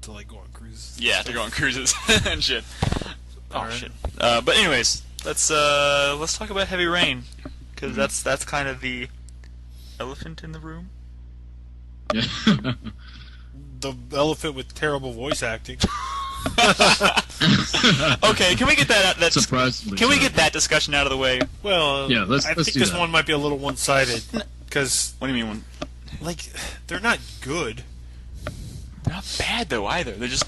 to like go on cruises. Yeah, to go on cruises and shit. Oh Alright. shit. But anyways, let's talk about Heavy Rain, because that's kind of the elephant in the room. Yeah. The elephant with terrible voice acting. Okay, can we get that Surprisingly can we so. get that discussion out of the way? Well, Yeah, let's I think do this that. one might be a little one-sided because, What do you mean? like, they're not good. They're not bad though either. They're just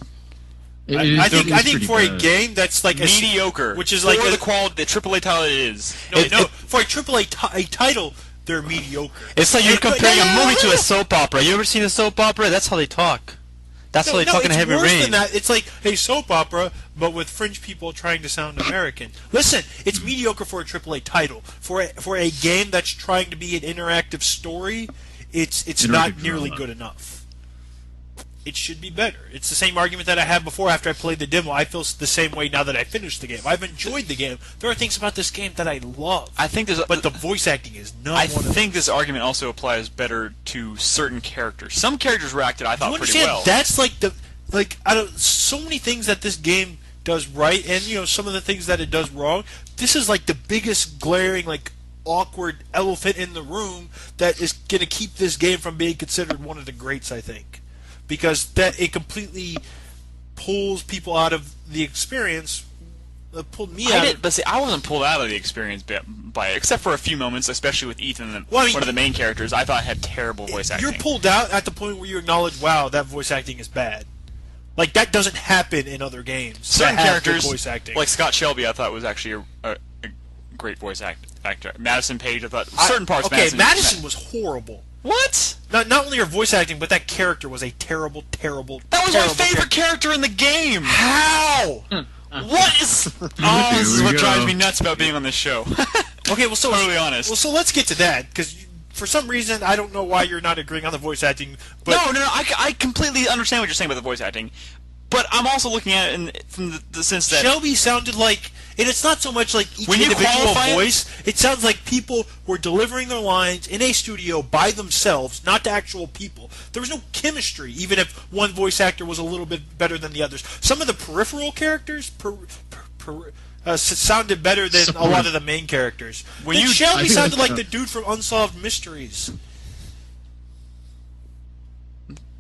I think for a game that's like mediocre, which is for like the quality the AAA title it is. no, for a AAA title, they're mediocre. It's like you're comparing no, a movie to no. a soap opera. You ever seen a soap opera? That's how they talk. That's how they talk in it's Heavy worse Rain. than that. It's like a soap opera, but with fringe people trying to sound American. Listen, it's mediocre for a AAA title. For a game that's trying to be an interactive story, it's not Interactive nearly drama. good enough. It should be better. It's the same argument that I had before after I played the demo. I feel the same way now that I finished the game. I've enjoyed the game. There are things about this game that I love. I think there's But the voice acting is not I one of them. think this argument also applies better to certain characters. Some characters were acted I You thought pretty understand? well. That's out of so many things that this game does right, and some of the things that it does wrong. This is like the biggest glaring, like awkward elephant in the room that is going to keep this game from being considered one of the greats. I think because that it completely pulls people out of the experience. Pulled me out. But see, I wasn't pulled out of the experience by it, except for a few moments, especially with Ethan, Well, I mean, one of the main characters. I thought had terrible voice acting. You're pulled out at the point where you acknowledge, "Wow, that voice acting is bad." Like that doesn't happen in other games. Certain that have good characters, voice acting. like Scott Shelby, I thought was actually a great voice actor. Madison Page, I thought certain parts. Okay, Madison was horrible. What? Not only her voice acting, but that character was a terrible, terrible. That was my terrible favorite character in the game. How? What is? Oh, this is Here we what drives go. me nuts about being on this show. Okay, well, so Totally honest. Well, so let's get to that because for some reason I don't know why you're not agreeing on the voice acting. But No. I completely understand what you're saying about the voice acting, but I'm also looking at it from the sense that Shelby sounded like, and it's not so much like each When you individual qualify it- voice. It sounds like people were delivering their lines in a studio by themselves, not to actual people. There was no chemistry, even if one voice actor was a little bit better than the others. Some of the peripheral characters sounded better than a lot of the main characters. When Then you- I Shelby think sounded that's- like the dude from Unsolved Mysteries.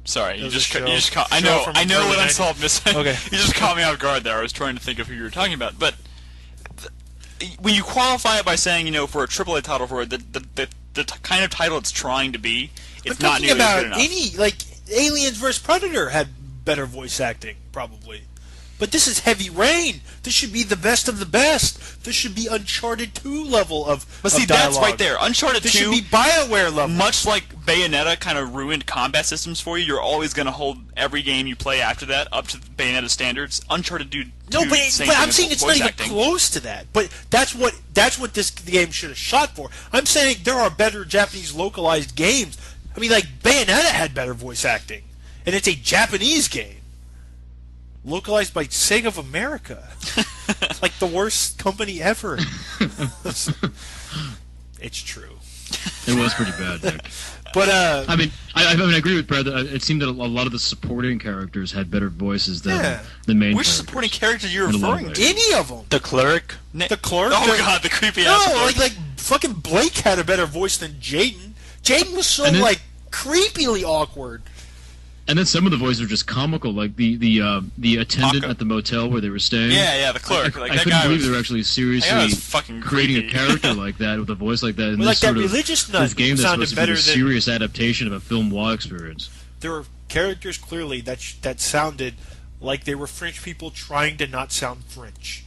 Sorry, you There's just a you just show- caught. I show know from I know early what 90s. Unsolved Mysteries. Okay. You just caught me off guard there. I was trying to think of who you were talking about, but when you qualify it by saying for a AAA title for the kind of title it's trying to be, it's I'm not talking nearly about good enough. any Aliens vs Predator had better voice acting probably, but this is Heavy Rain. This should be the best of the best. This should be Uncharted 2 level of. But see, of that's dialogue. right there. Uncharted This 2, should be BioWare level. much like Bayonetta kind of ruined combat systems for you, you're always going to hold every game you play after that up to Bayonetta standards. Uncharted 2, No, but same I'm thing with saying it's not voice even acting. close to that. But that's what this game should have shot for. I'm saying there are better Japanese localized games. I mean, like Bayonetta had better voice acting, and it's a Japanese game localized by Sega of America, like the worst company ever. It's true. It was pretty bad, Nick. But I mean, I agree with Brad. That it seemed that a lot of the supporting characters had better voices than Yeah. the main Which characters. supporting character are you In a lot of referring ways. to? any of them, The Clerk. the clerk. Oh the- god, the creepy ass. No, clerk. like fucking Blake had a better voice than Jaden. Jaden was so And then- like creepily awkward. And then some of the voices were just comical, like the attendant Paco. at the motel where they were staying. Yeah, the clerk. I Like, that couldn't guy believe was- they were actually seriously that guy was fucking creating creepy. a character like that with a voice like that. And Well, like this that sort of religious nut this game that's sounded supposed to be a better than- serious adaptation of a film noir experience. There were characters clearly that sounded like they were French people trying to not sound French,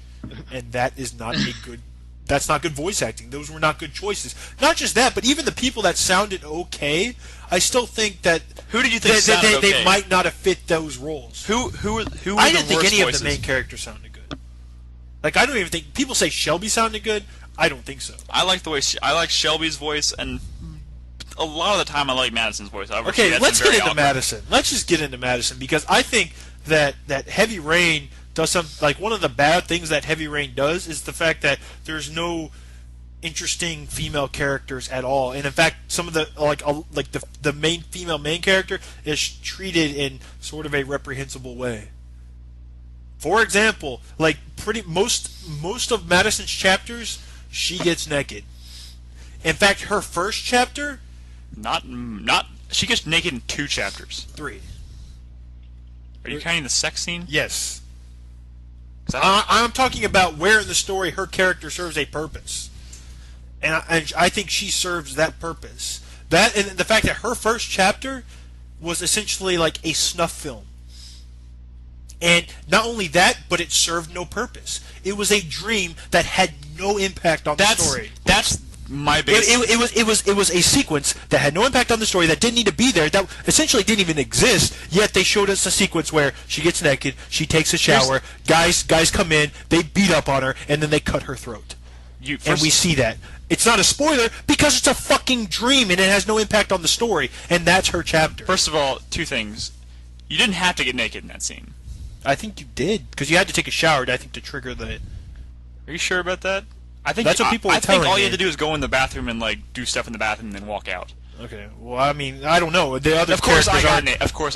and that is not a good. That's not good voice acting. Those were not good choices. Not just that, but even the people that sounded okay, I still think that Who did you think sounded they okay? might not have fit those roles. Who were I the didn't worst think any voices? of the main characters sounded good. Like I don't even think people say Shelby sounded good. I don't think so. I like the way I like Shelby's voice, and a lot of the time I like Madison's voice. Obviously, Okay, that's let's very get into awkward. Madison. Let's just get into Madison because I think that Heavy Rain does some like one of the bad things that Heavy Rain does is the fact that there's no interesting female characters at all. And in fact, some of the the main female main character is treated in sort of a reprehensible way. For example, like most of Madison's chapters, she gets naked. In fact, her first chapter, Not she gets naked in 2 chapters. 3. Are you counting the sex scene? Yes. 'Cause I I'm talking about where in the story her character serves a purpose, and I think she serves that purpose. That and the fact that her first chapter was essentially like a snuff film, and not only that, but it served no purpose. It was a dream that had no impact on the story. That's my biggest. It was a sequence that had no impact on the story, that didn't need to be there, that essentially didn't even exist. Yet they showed us a sequence where she gets naked, she takes a shower, guys come in, they beat up on her, and then they cut her throat. And we see that. It's not a spoiler because it's a fucking dream and it has no impact on the story, and that's her chapter. First of all, 2 things. You didn't have to get naked in that scene. I think you did, because you had to take a shower, I think, to trigger the... Are you sure about that? I think That's what people were I think all telling you me. had to do is go in the bathroom and do stuff in the bathroom and then walk out. Okay, well, I mean, I don't know. The other Of course, characters aren't... Of course,